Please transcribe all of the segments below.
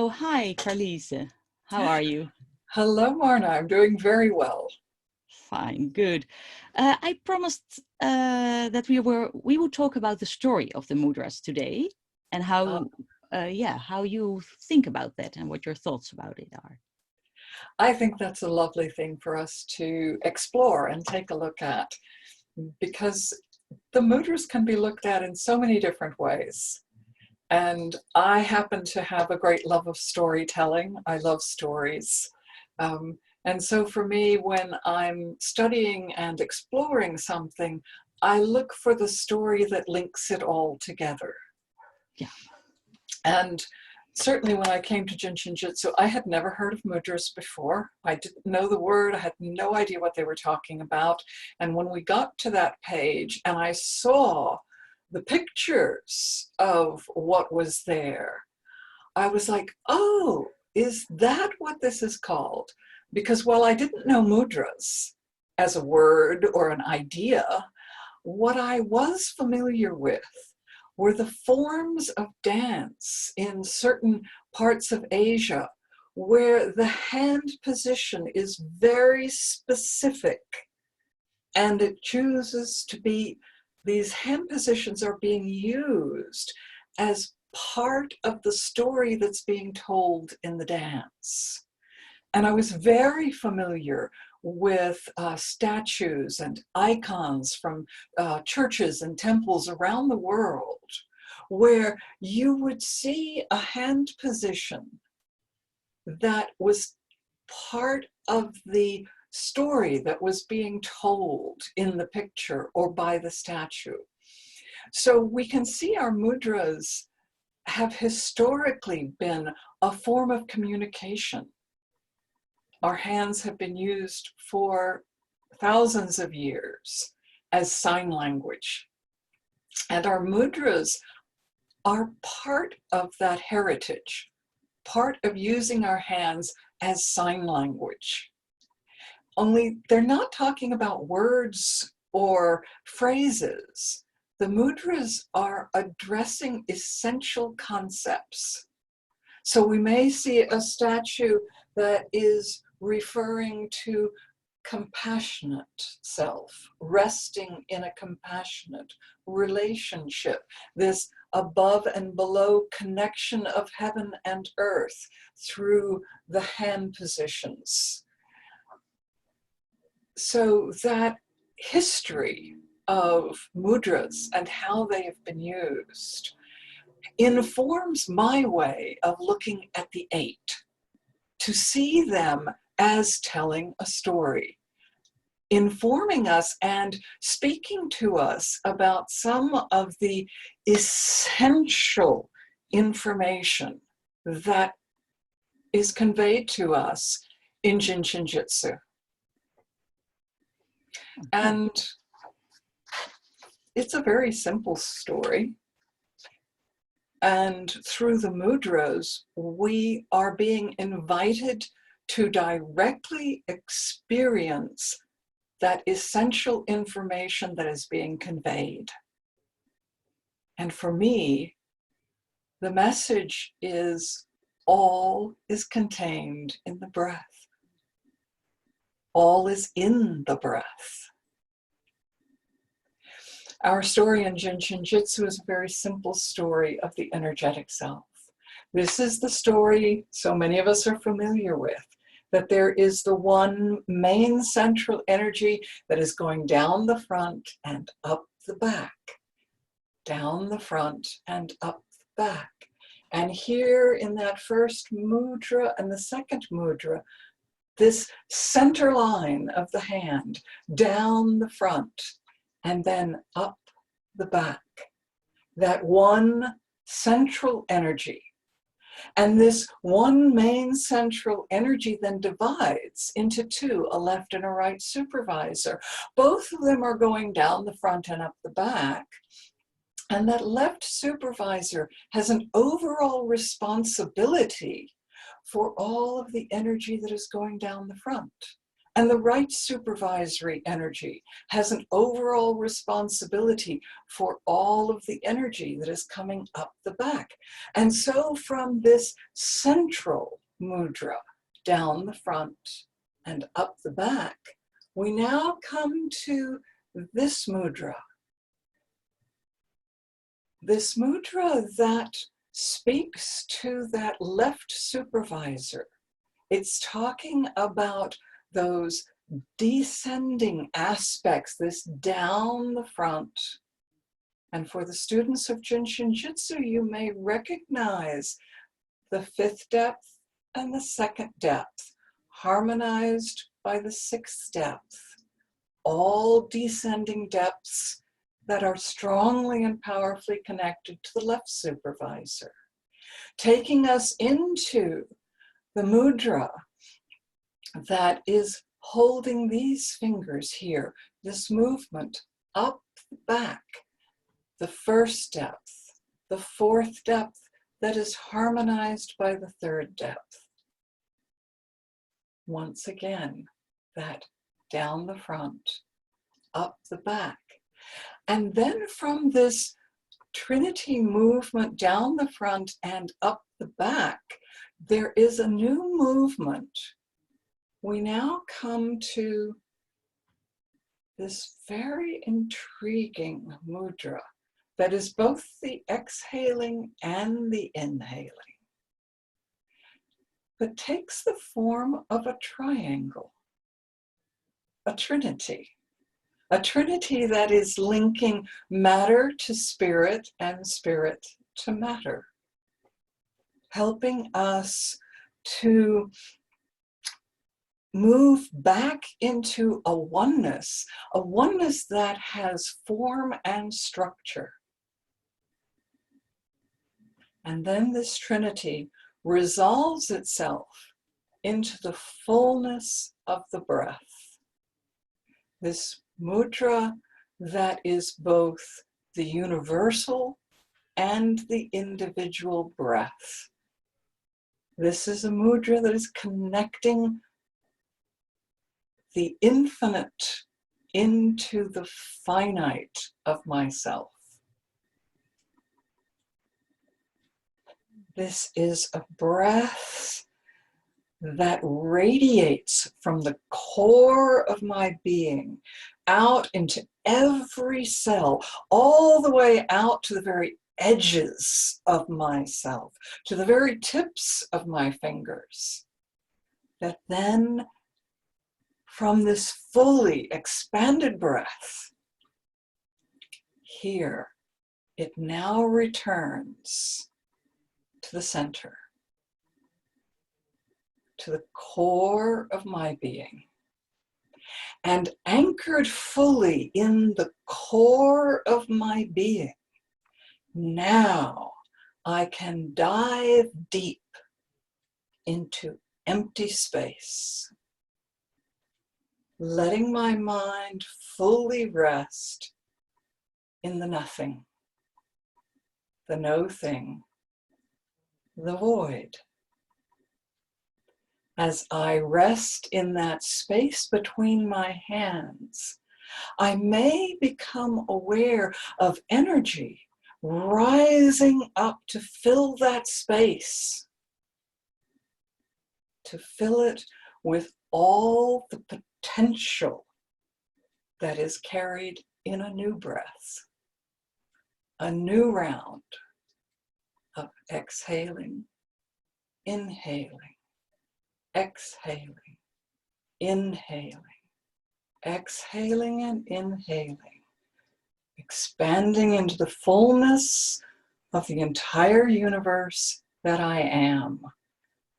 Oh, hi, Carlyse. How are you? Hello, Marna. I'm doing very well. Fine, good. I promised that we would talk about the story of the mudras today and Uh, how you think about that and what your thoughts about it are. I think that's a lovely thing for us to explore and take a look at because the mudras can be looked at in so many different ways. And I happen to have a great love of storytelling. I love stories. And so for me, when I'm studying and exploring something, I look for the story that links it all together. Yeah. And certainly when I came to Jin Shin Jyutsu, I had never heard of mudras before. I didn't know the word. I had no idea what they were talking about. And when we got to that page and I saw the pictures of what was there, I was like, oh, is that what this is called? Because while I didn't know mudras as a word or an idea, what I was familiar with were the forms of dance in certain parts of Asia where the hand position is very specific and it chooses to be, these hand positions are being used as part of the story that's being told in the dance. And I was very familiar with statues and icons from churches and temples around the world where you would see a hand position that was part of the story that was being told in the picture or by the statue. So we can see our mudras have historically been a form of communication. Our hands have been used for thousands of years as sign language. And our mudras are part of that heritage, part of using our hands as sign language. Only they're not talking about words or phrases. The mudras are addressing essential concepts. So we may see a statue that is referring to compassionate self, resting in a compassionate relationship, this above and below connection of heaven and earth through the hand positions. So that history of mudras and how they have been used informs my way of looking at the eight, to see them as telling a story, informing us and speaking to us about some of the essential information that is conveyed to us in Jin Shin Jyutsu. And it's a very simple story. And through the mudras, we are being invited to directly experience that essential information that is being conveyed. And for me, the message is all is contained in the breath. All is in the breath. Our story in Jin Shin Jyutsu is a very simple story of the energetic self. This is the story so many of us are familiar with, that there is the one main central energy that is going down the front and up the back, down the front and up the back. And here in that first mudra and the second mudra, this center line of the hand, down the front, and then up the back, that one central energy. And this one main central energy then divides into two, a left and a right supervisor. Both of them are going down the front and up the back. And that left supervisor has an overall responsibility for all of the energy that is going down the front. And the right supervisory energy has an overall responsibility for all of the energy that is coming up the back. And so from this central mudra, down the front and up the back, we now come to this mudra. This mudra that speaks to that left supervisor. It's talking about those descending aspects, this down the front. And for the students of Jin Shin Jyutsu, you may recognize the 5th depth and the 2nd depth, harmonized by the 6th depth, all descending depths that are strongly and powerfully connected to the left supervisor, taking us into the mudra that is holding these fingers here, this movement up the back, the 1st depth, the 4th depth that is harmonized by the 3rd depth. Once again, that down the front, up the back. And then from this Trinity movement down the front and up the back, there is a new movement. We now come to this very intriguing mudra that is both the exhaling and the inhaling, but takes the form of a triangle, a trinity that is linking matter to spirit and spirit to matter, helping us to move back into a oneness that has form and structure. And then this trinity resolves itself into the fullness of the breath. This mudra that is both the universal and the individual breath. This is a mudra that is connecting the infinite into the finite of myself. This is a breath that radiates from the core of my being out into every cell, all the way out to the very edges of myself, to the very tips of my fingers. That then, from this fully expanded breath, here, it now returns to the center, to the core of my being. And anchored fully in the core of my being, now I can dive deep into empty space, letting my mind fully rest in the nothing, the no thing, the void. As I rest in that space between my hands, I may become aware of energy rising up to fill that space, to fill it with all the potential that is carried in a new breath, a new round of exhaling, inhaling, exhaling, inhaling, exhaling and inhaling, expanding into the fullness of the entire universe that I am,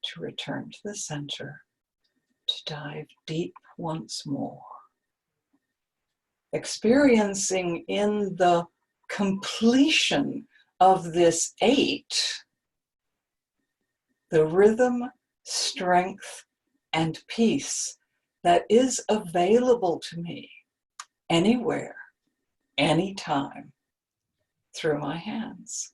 to return to the center, to dive deep once more, experiencing in the completion of this 8, the rhythm, strength, and peace that is available to me anywhere, anytime, through my hands.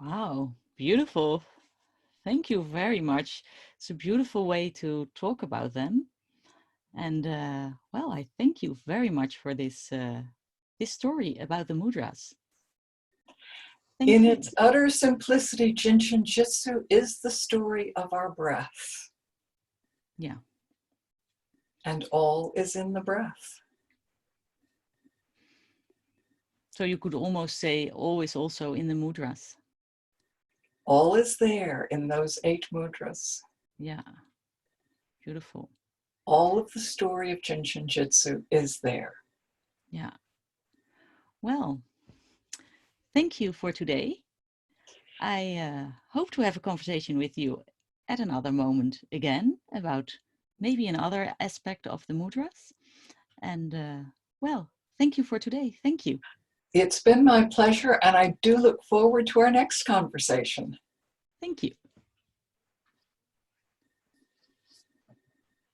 Wow, beautiful. Thank you very much. It's a beautiful way to talk about them. And well, I thank you very much for this story about the mudras. Thank In you. its utter simplicity, Jin Shin Jyutsu is the story of our breath. Yeah. And all is in the breath. So you could almost say all is also in the mudras. All is there in those 8 mudras. Yeah. Beautiful. All of the story of Jin Shin Jyutsu is there. Yeah. Well, thank you for today. I hope to have a conversation with you at another moment again about maybe another aspect of the mudras. And well, thank you for today. Thank you. It's been my pleasure, and I do look forward to our next conversation. Thank you.